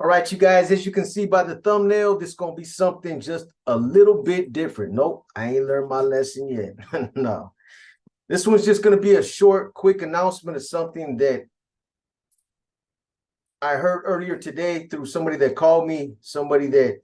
All right, you guys, as you can see by the thumbnail, this is going to be something just a little bit different. Nope, I ain't learned my lesson yet. No, this one's just going to be a short, quick announcement of something that I heard earlier today through somebody that called me, somebody that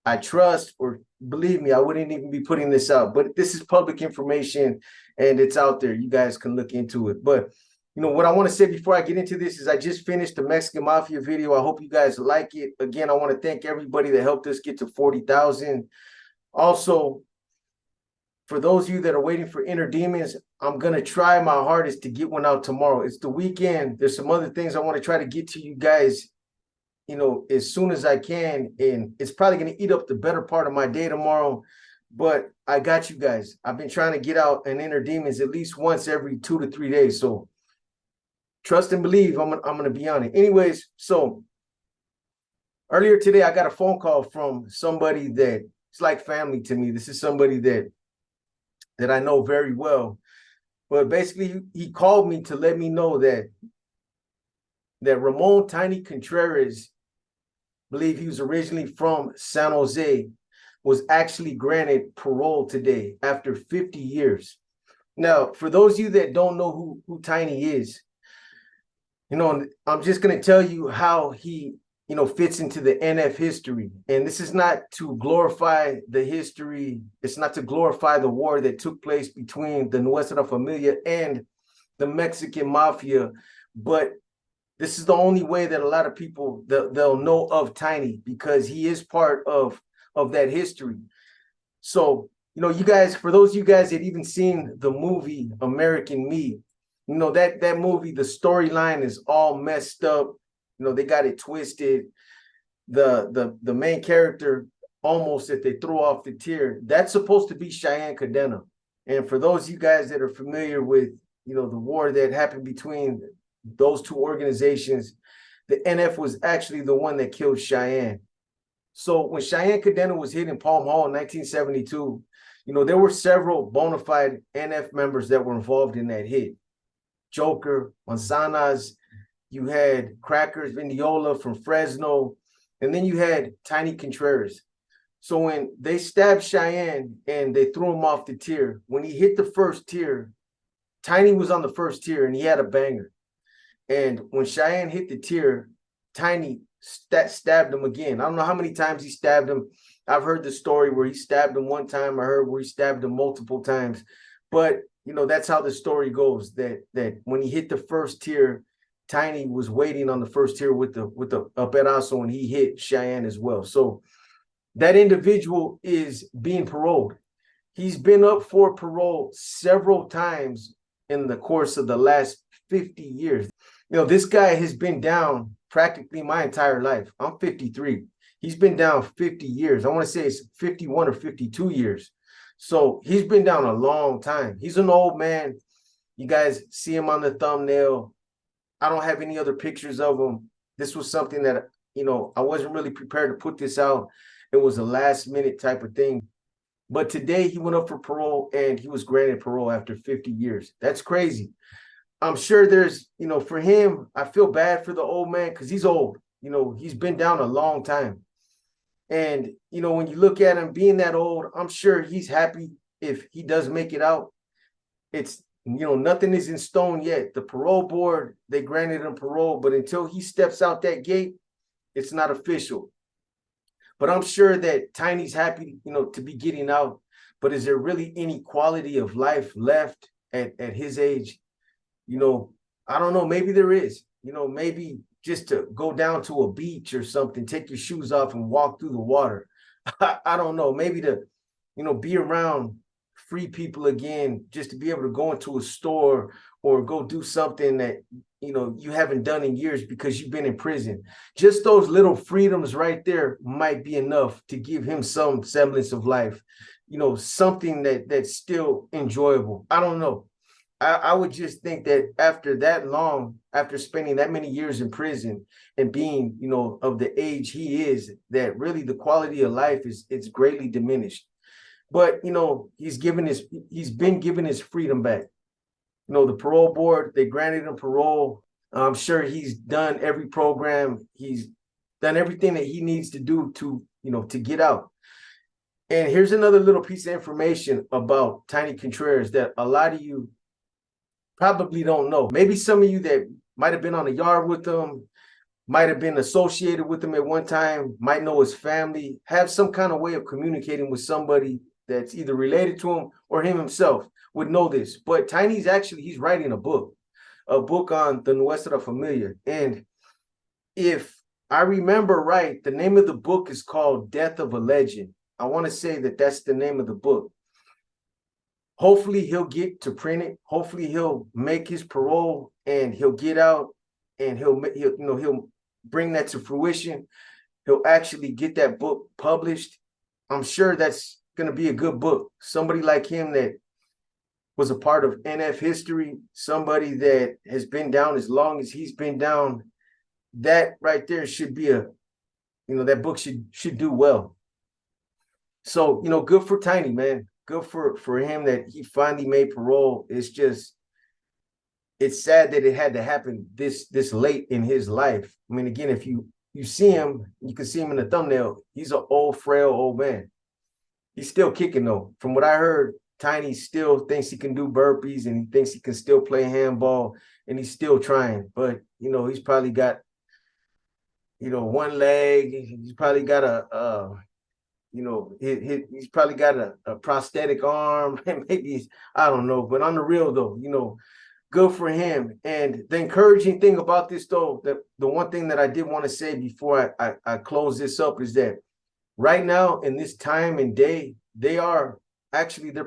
I trust, or believe me, I wouldn't even be putting this out, but this is public information and it's out there. You guys can look into it. But what I want to say before I get into this is I just finished the Mexican Mafia video. I hope you guys like it. Again, I want to thank everybody that helped us get to 40,000. Also, for those of you that are waiting for Inner Demons, I'm going to try my hardest to get one out tomorrow. It's the weekend. There's some other things I want to try to get to you guys, as soon as I can. And it's probably going to eat up the better part of my day tomorrow. But I got you guys. I've been trying to get out an Inner Demons at least once every 2 to 3 days. So trust and believe I'm going to be on it. Anyways, so earlier today, I got a phone call from somebody that it's like family to me. This is somebody that I know very well. But basically, he called me to let me know that Ramon Tiny Contreras, I believe he was originally from San Jose, was actually granted parole today after 50 years. Now, for those of you that don't know who Tiny is, I'm just going to tell you how he, fits into the NF history. And this is not to glorify the history. It's not to glorify the war that took place between the Nuestra Familia and the Mexican Mafia. But this is the only way that a lot of people, they'll know of Tiny, because he is part of that history. So, you guys, for those of you guys that even seen the movie American Me, that movie, the storyline is all messed up. They got it twisted. The main character, almost that they threw off the tier, that's supposed to be Cheyenne Cadena. And for those of you guys that are familiar with, the war that happened between those two organizations, the NF was actually the one that killed Cheyenne. So when Cheyenne Cadena was hit in Palm Hall in 1972, there were several bona fide NF members that were involved in that hit. Joker, Manzanas, you had Crackers, Vindiola from Fresno, and then you had Tiny Contreras. So when they stabbed Cheyenne and they threw him off the tier, when he hit the first tier, Tiny was on the first tier and he had a banger. And when Cheyenne hit the tier, Tiny stabbed him again. I don't know how many times he stabbed him. I've heard the story where he stabbed him one time. I heard where he stabbed him multiple times. But that's how the story goes, that when he hit the first tier, Tiny was waiting on the first tier with the perazo, and he hit Cheyenne as well. So that individual is being paroled. He's been up for parole several times in the course of the last 50 years. This guy has been down practically my entire life. I'm 53. He's been down 50 years. I want to say it's 51 or 52 years. So he's been down a long time. He's an old man. You guys see him on the thumbnail. I don't have any other pictures of him. This was something that, I wasn't really prepared to put this out. It was a last minute type of thing. But today he went up for parole and he was granted parole after 50 years. That's crazy. I'm sure there's, for him, I feel bad for the old man because he's old. He's been down a long time. And, when you look at him being that old, I'm sure he's happy if he does make it out. It's, nothing is in stone yet. The parole board, they granted him parole, but until he steps out that gate, it's not official. But I'm sure that Tiny's happy, to be getting out. But is there really any quality of life left at his age? I don't know. Maybe there is. Maybe just to go down to a beach or something, take your shoes off and walk through the water. I don't know. Maybe to, be around free people again, just to be able to go into a store or go do something that, you haven't done in years because you've been in prison. Just those little freedoms right there might be enough to give him some semblance of life, something that's still enjoyable. I don't know. I would just think that after that long, after spending that many years in prison and being, of the age he is, that really the quality of life it's greatly diminished. But, he's been given his freedom back. The parole board, they granted him parole. I'm sure he's done every program. He's done everything that he needs to do to, to get out. And here's another little piece of information about Tiny Contreras that a lot of you probably don't know. Maybe some of you that might have been on the yard with him, might have been associated with him at one time, might know his family, have some kind of way of communicating with somebody that's either related to him or him himself would know this. But Tiny's actually, he's writing a book on the Nuestra Familia. And if I remember right, the name of the book is called Death of a Legend. I want to say that that's the name of the book. Hopefully he'll get to print it. Hopefully he'll make his parole and he'll get out and he'll bring that to fruition. He'll actually get that book published. I'm sure that's going to be a good book. Somebody like him that was a part of NF history, somebody that has been down as long as he's been down, that right there should be that book should do well. So, good for Tiny, man. Good for him that he finally made parole. It's sad that it had to happen this late in his life. I mean, again, if you see him, you can see him in the thumbnail. He's an old, frail old man. He's still kicking though. From what I heard, Tiny still thinks he can do burpees and he thinks he can still play handball and he's still trying. But, he's probably got, one leg. He's probably got he's probably got a prosthetic arm. And maybe I don't know. But on the real though, good for him. And the encouraging thing about this though, the one thing that I did want to say before I close this up is that right now in this time and day, they're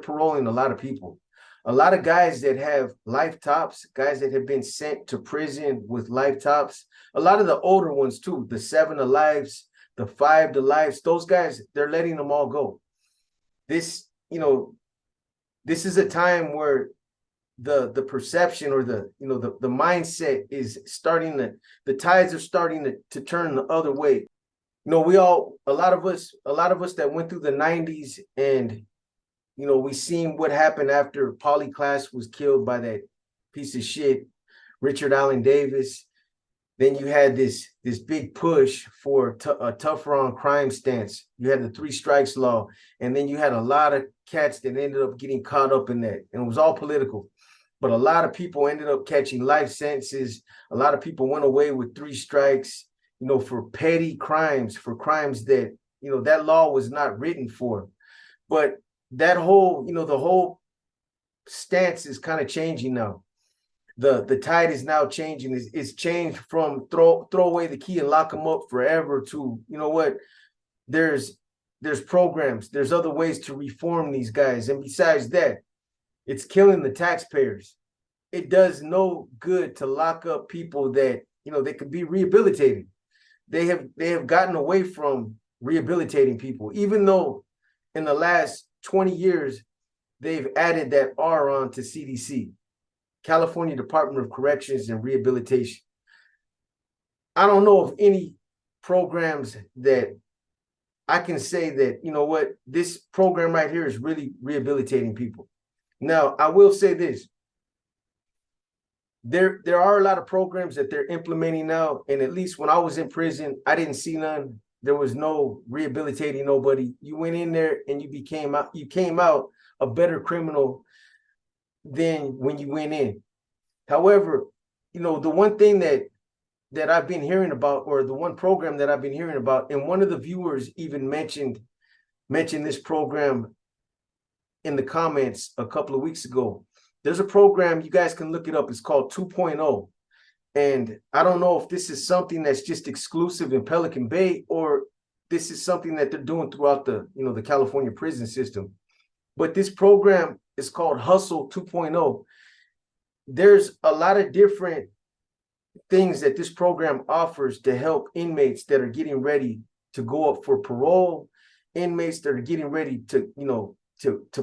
paroling a lot of people. A lot of guys that have life tops, guys that have been sent to prison with life tops, a lot of the older ones too, the 7 to lives, the 5 to lives, those guys, they're letting them all go. This is a time where the perception or the mindset is starting the tides are starting to turn the other way. A lot of us that went through the 90s and we seen what happened after Polyclass was killed by that piece of shit, Richard Allen Davis. Then you had this big push for a tougher on crime stance. You had the 3 strikes law, and then you had a lot of cats that ended up getting caught up in that, and it was all political. But a lot of people ended up catching life sentences. A lot of people went away with 3 strikes, for petty crimes, for crimes that that law was not written for. But that whole, the whole stance is kind of changing now. The tide is now changing. It's changed from throw away the key and lock them up forever to, there's programs, there's other ways to reform these guys. And besides that, it's killing the taxpayers. It does no good to lock up people that, they could be rehabilitated. They have gotten away from rehabilitating people, even though in the last 20 years, they've added that R on to CDC, California Department of Corrections and Rehabilitation. I don't know of any programs that I can say that, this program right here is really rehabilitating people. Now, I will say this. There are a lot of programs that they're implementing now, and at least when I was in prison, I didn't see none. There was no rehabilitating nobody. You went in there and you came out a better criminal than when you went in. However, the one thing that I've been hearing about, or the one program that I've been hearing about, and one of the viewers even mentioned this program in the comments a couple of weeks ago. There's a program, you guys can look it up. It's called 2.0. And I don't know if this is something that's just exclusive in Pelican Bay, or this is something that they're doing throughout the California prison system. But this program is called Hustle 2.0. There's a lot of different things that this program offers to help inmates that are getting ready to go up for parole, inmates that are getting ready to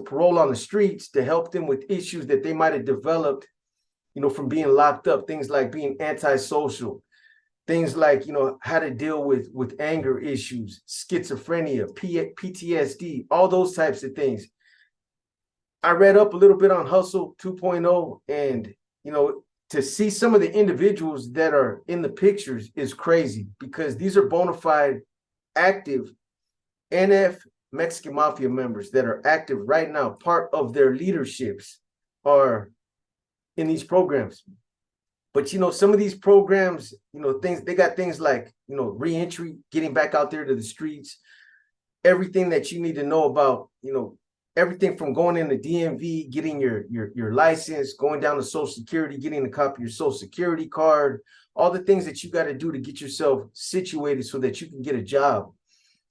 parole on the streets, to help them with issues that they might have developed from being locked up, things like being antisocial, things like, how to deal with anger issues, schizophrenia, PTSD, all those types of things. I read up a little bit on Hustle 2.0, and, to see some of the individuals that are in the pictures is crazy, because these are bona fide active NF Mexican Mafia members that are active right now. Part of their leaderships are in these programs. But some of these programs, things, they got things like, reentry, getting back out there to the streets, everything that you need to know about, everything from going in the DMV, getting your license, going down to Social Security, getting a copy of your Social Security card, all the things that you got to do to get yourself situated so that you can get a job.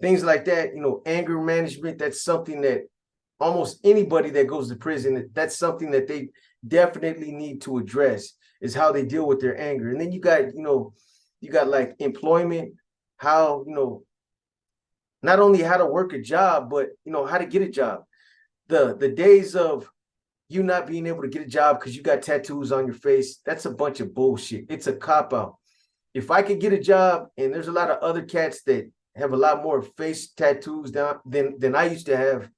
Things like that, anger management, that's something that almost anybody that goes to prison, that's something that they definitely need to address, is how they deal with their anger. And then you got like employment, how, not only how to work a job, but, how to get a job. The days of you not being able to get a job because you got tattoos on your face, that's a bunch of bullshit. It's a cop-out. If I could get a job, and there's a lot of other cats that have a lot more face tattoos than I used to have,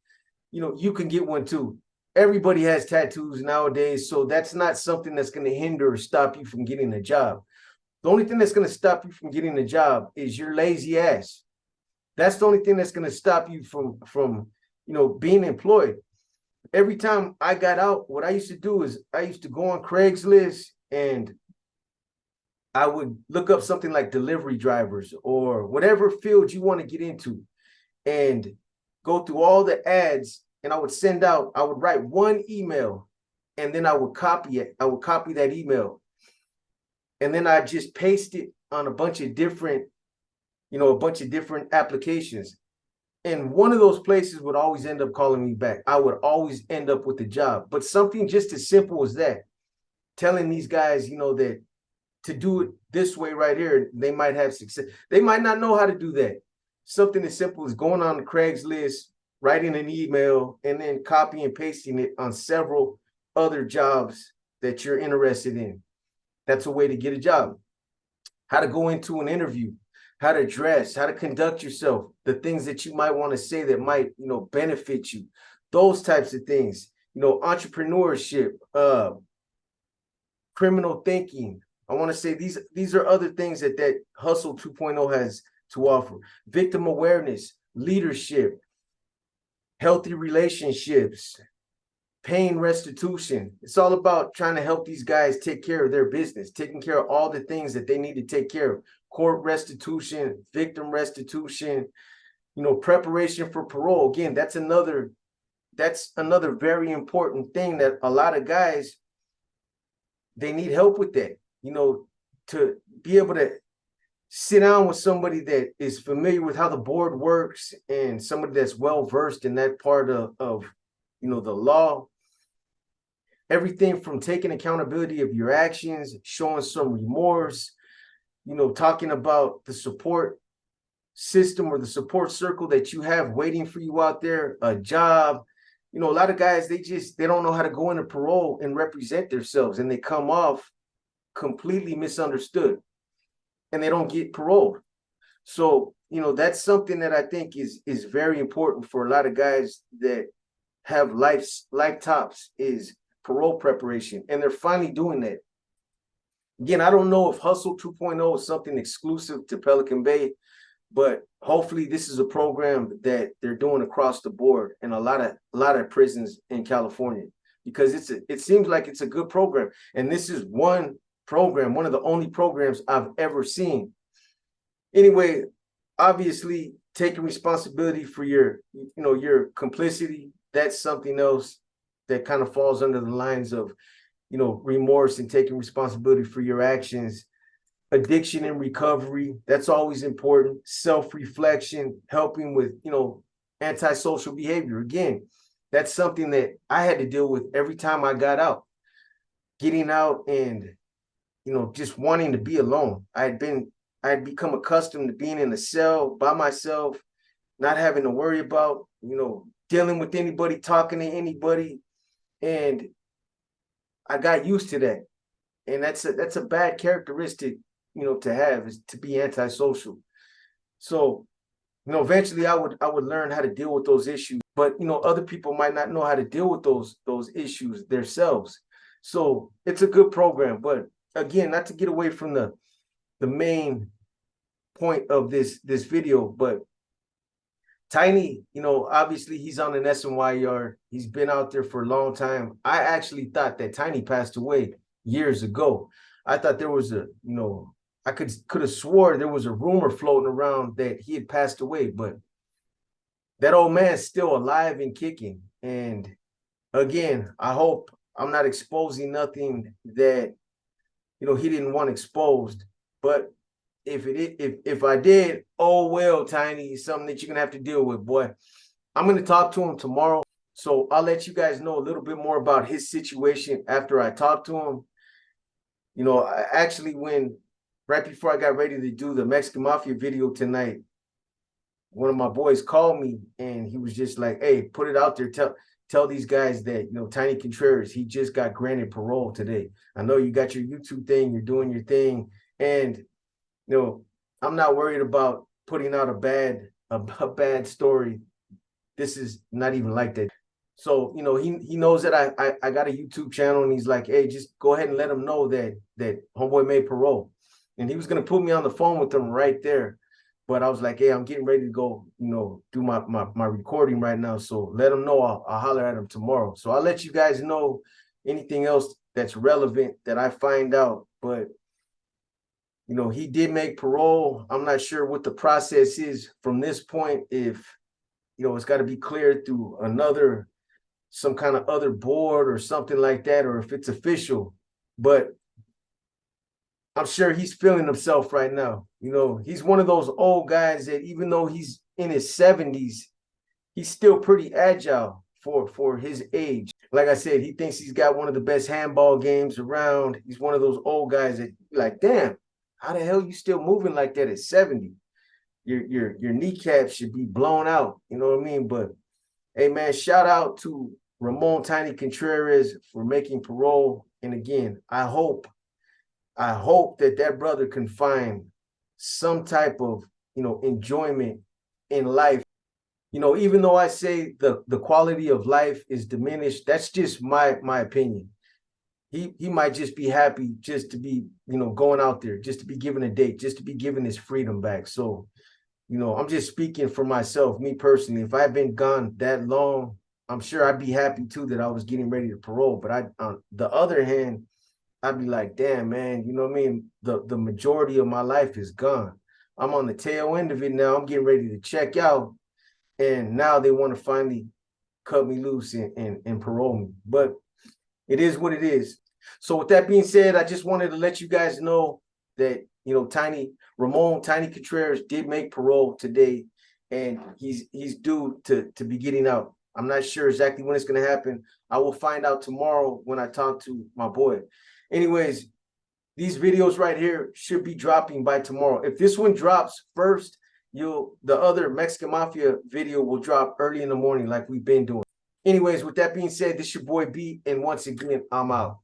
you can get one too. Everybody has tattoos nowadays, so that's not something that's going to hinder or stop you from getting a job. The only thing that's going to stop you from getting a job is your lazy ass. That's the only thing that's going to stop you from being employed. Every time I got out, what I used to do is I used to go on Craigslist, and I would look up something like delivery drivers or whatever field you want to get into, and go through all the ads, and I would write one email, and then I would copy it. I would copy that email, and then I just paste it on a bunch of different applications. And one of those places would always end up calling me back. I would always end up with a job. But something just as simple as that, telling these guys, that to do it this way right here, they might have success. They might not know how to do that. Something as simple as going on the Craigslist, writing an email, and then copy and pasting it on several other jobs that you're interested in. That's a way to get a job. How to go into an interview, how to dress, how to conduct yourself, the things that you might want to say that might, benefit you, those types of things, entrepreneurship, criminal thinking. I want to say these are other things that Hustle 2.0 has to offer. Victim awareness, leadership, healthy relationships, pain restitution. It's all about trying to help these guys take care of their business, taking care of all the things that they need to take care of. Court restitution, victim restitution, preparation for parole. Again, that's another very important thing that a lot of guys, they need help with that, to be able to sit down with somebody that is familiar with how the board works, and somebody that's well versed in that part of the law. Everything from taking accountability of your actions, showing some remorse, talking about the support system or the support circle that you have waiting for you out there, a job. A lot of guys, they don't know how to go into parole and represent themselves, and they come off completely misunderstood, and they don't get paroled. So, that's something that I think is very important for a lot of guys that have life tops, is parole preparation, and they're finally doing that. Again, I don't know if Hustle 2.0 is something exclusive to Pelican Bay, but hopefully this is a program that they're doing across the board in a lot of prisons in California, because it seems like it's a good program. And this is one program, one of the only programs I've ever seen. Anyway, obviously taking responsibility for your complicity, that's something else that kind of falls under the lines of, remorse and taking responsibility for your actions. Addiction and recovery, that's always important. Self-reflection, helping with, antisocial behavior. Again, that's something that I had to deal with every time I got out. Getting out and, just wanting to be alone. I had become accustomed to being in a cell by myself, not having to worry about, dealing with anybody, talking to anybody. And I got used to that. And that's a bad characteristic, to have, is to be antisocial. So, eventually I would learn how to deal with those issues, but other people might not know how to deal with those issues themselves. So it's a good program. But again, not to get away from the main point of this video, but Tiny, obviously he's on an SNY yard. He's been out there for a long time. I actually thought that Tiny passed away years ago. I thought there was I could have swore there was a rumor floating around that he had passed away, but that old man's still alive and kicking. And again, I hope I'm not exposing nothing that he didn't want exposed. But if I did, oh well, Tiny, it's something that you're gonna have to deal with, boy. I'm gonna talk to him tomorrow, so I'll let you guys know a little bit more about his situation after I talk to him. Actually, right before I got ready to do the Mexican Mafia video tonight, one of my boys called me and he was just like, "Hey, put it out there. Tell these guys that Tiny Contreras, he just got granted parole today. I know you got your YouTube thing, you're doing your thing, and I'm not worried about putting out a bad story. This is not even like that." So, he knows that I got a YouTube channel, and he's like, "Hey, just go ahead and let him know that homeboy made parole." And he was going to put me on the phone with him right there. But I was like, "Hey, I'm getting ready to go, do my recording right now. So let him know I'll holler at him tomorrow." So I'll let you guys know anything else that's relevant that I find out. But he did make parole. I'm not sure what the process is from this point. If, it's got to be cleared through some kind of other board or something like that, or if it's official. But I'm sure he's feeling himself right now. He's one of those old guys that even though he's in his 70s, he's still pretty agile for his age. Like I said, he thinks he's got one of the best handball games around. He's one of those old guys that like, damn, how the hell you still moving like that at 70? Your kneecaps should be blown out. You know what I mean? But hey, man, shout out to Ramon Tiny Contreras for making parole. And again, I hope that brother can find some type of enjoyment in life. Even though I say the quality of life is diminished, that's just my opinion. He might just be happy just to be, going out there, just to be given a date, just to be given his freedom back. So, I'm just speaking for myself, me personally. If I've been gone that long, I'm sure I'd be happy too that I was getting ready to parole. But on the other hand, I'd be like, damn, man, you know what I mean? The majority of my life is gone. I'm on the tail end of it now. I'm getting ready to check out. And now they want to finally cut me loose and parole me. But it is what it is. So with that being said, I just wanted to let you guys know that, Ramon Tiny Contreras did make parole today, and he's due to be getting out. I'm not sure exactly when it's going to happen. I will find out tomorrow when I talk to my boy. Anyways, these videos right here should be dropping by tomorrow. If this one drops first, the other Mexican Mafia video will drop early in the morning like we've been doing. Anyways, with that being said, this is your boy B, and once again, I'm out.